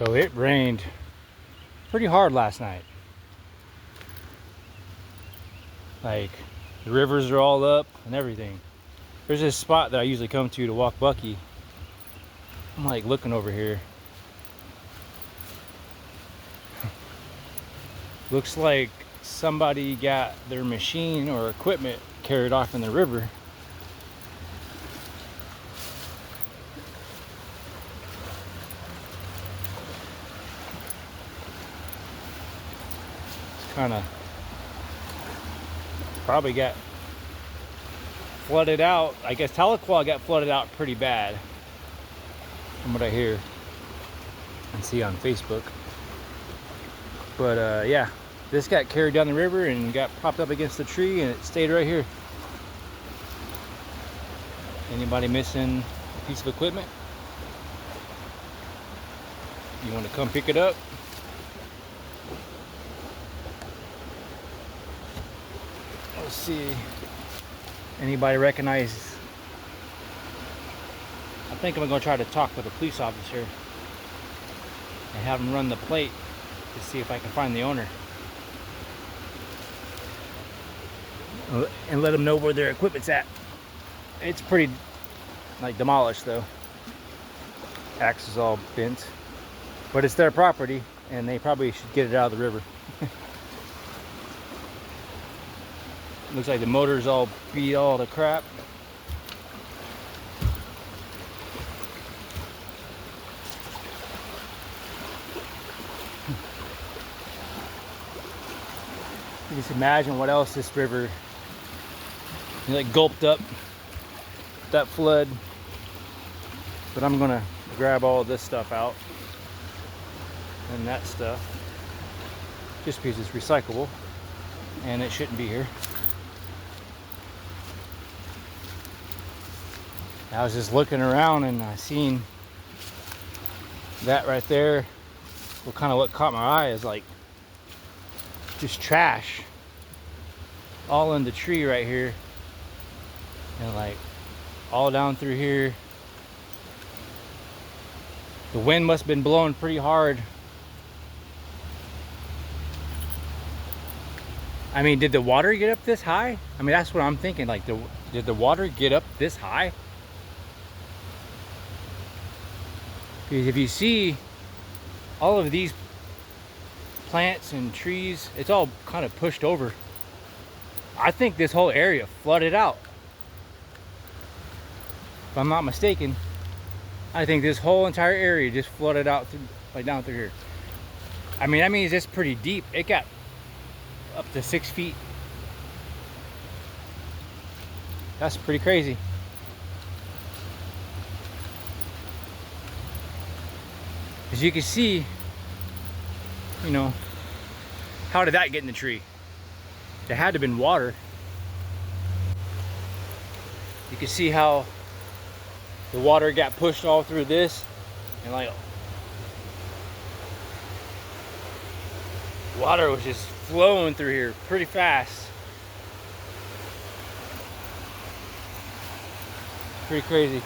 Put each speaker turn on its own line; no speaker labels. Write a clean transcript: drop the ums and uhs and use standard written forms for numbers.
So it rained pretty hard last night. Like, the rivers are all up and everything. There's this spot that I usually come to walk Bucky. I'm like looking over here. Looks like somebody got their machine or equipment carried off in the river. It's kind of probably got flooded out. I guess Tahlequah got flooded out pretty bad from what I hear and see on Facebook. But yeah, this got carried down the river and got propped up against the tree, and it stayed right here. Anybody missing a piece of equipment? You want to come pick it up? Let's see. Anybody recognize? I think I'm gonna try to talk with a police officer and have him run the plate to see if I can find the owner. And let them know where their equipment's at. It's pretty like demolished though. Axe is all bent. But it's their property and they probably should get it out of the river. Looks like the motor's all beat all to crap. You just imagine what else this river like gulped up that flood. But I'm gonna grab all this stuff out and that stuff just because it's recyclable and it shouldn't be here. I was just looking around and I seen that right there. Well, kind of what caught my eye is like just trash all in the tree right here, and like all down through here. The wind must have been blowing pretty hard. I mean, did the water get up this high? I mean, that's what I'm thinking. Like, did the water get up this high? Because if you see all of these plants and trees, it's all kind of pushed over. I think this whole area flooded out. If I'm not mistaken, I think this whole entire area just flooded out through, like down through here. I mean, that means it's pretty deep. It got up to 6 feet. That's pretty crazy. As you can see, you know, how did that get in the tree? There had to have been water. You can see how the water got pushed all through this, and like water was just flowing through here pretty fast. Pretty crazy.